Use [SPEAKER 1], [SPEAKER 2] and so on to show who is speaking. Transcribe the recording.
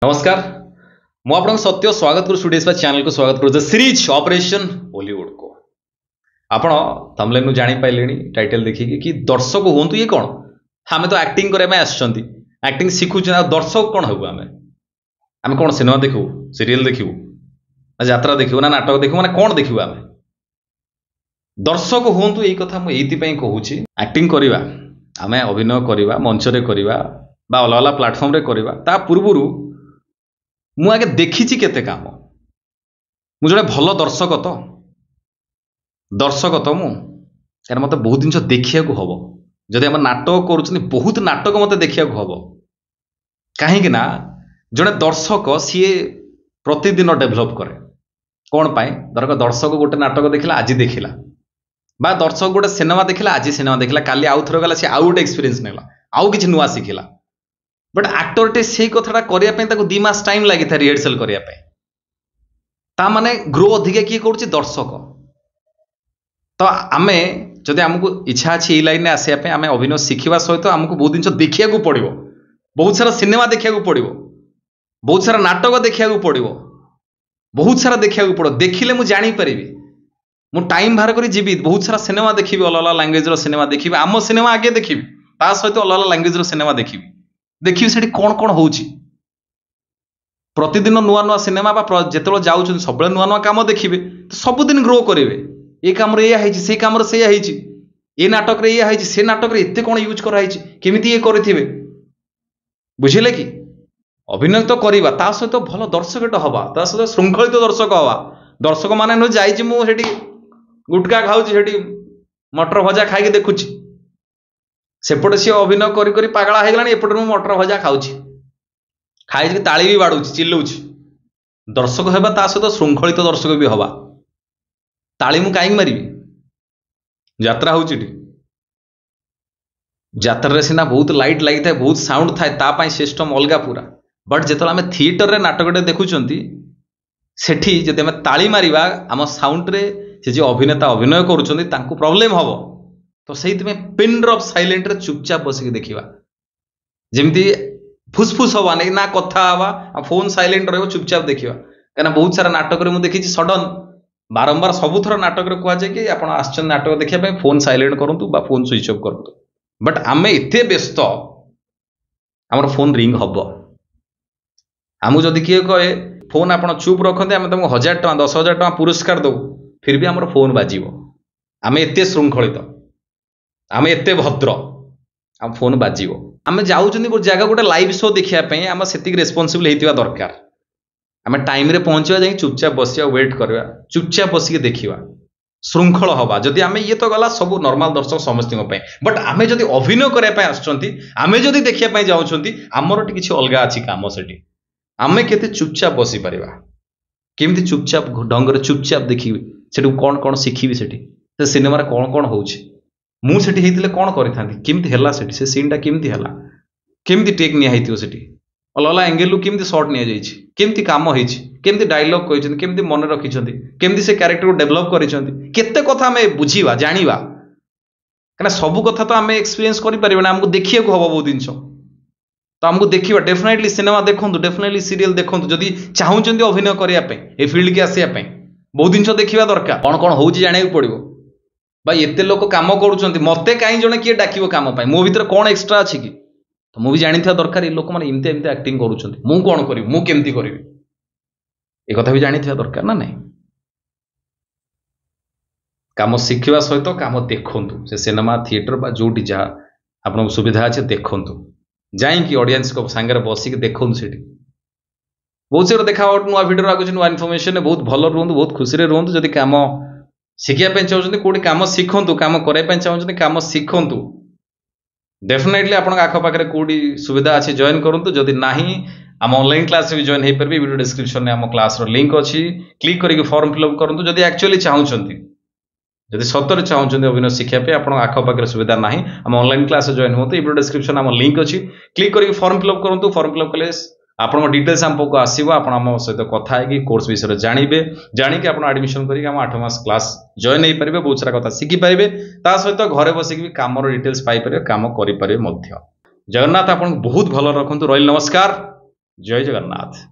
[SPEAKER 1] नमस्कार मु आपन सत्य स्वागत करू स्टूडियोस चैनल को स्वागत करू सीरीज ऑपरेशन बॉलीवुड को आपण थंबनेल नु जानि पाइलेनी टाइटल देखिए कि दर्शक होंतु ये कौन हमें तो एक्टिंग करे में आछंती एक्टिंग शिखु जना दर्शक कौन होबो हमें कौन सिनेमा देखू सीरियल देखू यात्रा देखू ना नाटक देखू माने कौन देखू हमें दर्शक होंतु यही कथा मु एइति पई कहूची एक्टिंग करिवा हमें अभिनय करिवा मंच रे करिवा बा अलग अलग प्लेटफॉर्म रे करिवा ता पूर्वरु मु आगे देखी केते काम मु जड़े भल दर्शक तो मु यार मत बहुत जिन देखिया को हबो जदि हम नाटक करूछनी बहुत नाटक मत देखिया को हबो कहीं ना जड़े दर्शक सी प्रतिदिन डेभलप करे कौन पाए धरक दर्शक गोटे नाटक देखला आज देखिला बा दर्शक गोटे सिनेमा देखिला आज सिनेमा देखिला काली आउ थरो गला सी आउ गोटे एक्सपीरियंस नेला आउ किछि नुवा सिखिला बट एक्टर टे से कथाटा करिया पे ताको 2 मास टाइम लागि था रिहर्सल करिया पे ता माने ग्रो अधिक किए करूछि दर्शक तो आमे जदि हमको इच्छा अछि ए लाइन आसिया पे आमे अभिनय शिखिबा सहित हमको बहुत दिन देखिया को पड़िबो बहुत सारा सिनेमा देखिया को पड़िबो बहुत सारा नाटक देखिया को पड़िबो बहुत सारा देखिया को पड़ो देखिले मु जानि परिबी मु टाइम बाहर करी जीबी बहुत सारा सिनेमा देखिबी अलग अलग लैंग्वेज रो सिनेमा देखिबी आम सिनेमा आगे देखिबी ता सहित अलग अलग लैंग्वेज रो सिनेमा देखिबी देखिए से कौन कौन होची प्रतिदिन नुआ नुआ सिनेमा जिते जाऊँ सब नुआ नुआ कम देखिए तो सबुदिन ग्रो करेंगे ये कम से कम ये नाटक से नाटक एत कौन यूज कराई केमिति ये करेंगे बुझिले कि अभिनय तो करवा ता सहित भल दर्शक हवा ता सहित श्रृंखलित दर्शक हवा दर्शक माने नु जाइछि मु सेठी गुटका खाऊछि सेठी मटर भजा खाई देखुछि सेपटे सी अभिनय करी करी पागला हो गलानी एपटे मु मटर भजा खाऊछि खाई ताली भी बाड़ुछि चिल्लुछि दर्शक हेबा ता सहित श्रृंखलित दर्शक भी हवा ताली मु काई मारिबी यात्रा होउछि यात्रा रे सिना बहुत लाइट लागि थाए बहुत साउंड थाए ता पई सिस्टम अलगा पूरा बट जेतला हमें थिएटर रे नाटकटे देखुचंती सेठी जदि हमें ताली मारिबा हम साउंड रे से जे अभिनेता अभिनय करूचंती तांको प्रॉब्लम हबो तो से पिन ड्रॉप साइलेंट रे चुपचाप बसिक देखा जमी फुसफुस हवा नहीं ना कथा हवा फोन साइलेंट रही चुपचाप देखा कहीं बहुत सारा नाटक मुझे देखी सडन बारंबार सबुथर नाटक कहुए कि आप नाटक देखा फोन साइलेंट करूँ फोन स्विच ऑफ करूँ बट आम एत व्यस्त आमर फोन रिंग हम आमको जदि किए कहे फोन आप चुप रखते आम तुमको 1000 टଙ୍କା 10,000 टଙ୍କା पुरस्कार दो फिर भी आमर फोन बाजिब आम एत श्रृंखलित आम एत भद्र आम फोन बाजिब आम जाऊँ जगह गोटे लाइव शो देखापी आम से रेस्पॉन्सिबल होता दरकार आम टाइम रे पहुंचा जाए चुपचाप बसिया वेट करवा चुपचाप बसिक देखा श्रृंखल हवा जदि आम ये तो गला सब नॉर्मल दर्शक समस्त बट आम जदि अभिनय करने आम जदि देखापी जाऊँच आमर किसी अलग अच्छी कम से आम केते चुपचाप बसी पार केमती चुपचाप ढंग से चुपचाप देखी से कौन कौन शिखी से सिनेमा कौन कौन हो मुझे होते कौन करमती है से सीन टा केमती है केमती टेक निया सेठी अलग अलग एंगेल केमती शॉट नि केमती काम होमती डायलॉग कहते केमती मन रखिंट केमती से कैरेक्टर को डेभलप करते कथा आम बुझा जाना कहीं सब कथा तो आम एक्सपीरियंस करें आमको देखिए हम बहुत जिन तो आमको देखा डेफिनेटली सिनेमा देखूँ डेफिनेटली सीरियल देखूँ जदि चाहूँ अभिनय करने फिल्ड की आसापी बहुत जिन देखा दरकार कौन कौन हो जाना पड़ो भाई एत लोक कम कर मत कहीं जड़े किए डाक कम मो भर कौन एक्सट्रा अच्छी कि तो मुझे जानी दरकार ये लोक मैंने एमती एमती एक्टिंग करूँ कौन करी मुझे करी ये कथा भी जानी दरकार ना नहीं कम शिखा सहित कम देखु से सिनेमा थिएटर जो जहाँ आपको सुविधा अच्छे देखु जाइए ऑडियंस को सांगे बसिक देखु से बहुत सारा देखा नुआ भिडियो आगे नुआ इनफॉरमेशन बहुत भल रुहतु बहुत खुशी रुहतु जदि कम शिखापी चाहते कौटी कम शिखु कम करने चाहते कम शिखु डेफिनेटली आप आखपाखे कौटी सुविधा अच्छी जॉइन करूँ जदि ना आम ऑनलाइन क्लास भी जॉइन हो पारे वीडियो डिस्क्रिप्शन में आम क्लास लिंक अच्छी क्लिक करके फॉर्म फिलअप करूँ जदि एक्चुअली चाहते जदि सतर चाहते अभिनय शिखापी आप आखपाखे सुविधा ना आम ऑनलाइन क्लास जॉइन हो वीडियो डिस्क्रिप्शन आम लिंक अच्छी क्लिक करके फॉर्म फिलअप करूँ फॉर्म फिलअप कले आपन डिटेल्स हमको आसो आप सहित कथा है कोर्स विषय जानवे जानिक आप एडमिशन करके 8 मास क्लास जॉइन हो पारे बहुत सारा कथा शिखिपारे सहित घरे बसिक भी कम डिटेल्स पाइपर कम करें जगन्नाथ आपको बहुत भल रखु रही नमस्कार। ଜୟ ଜଗନ୍ନାଥ।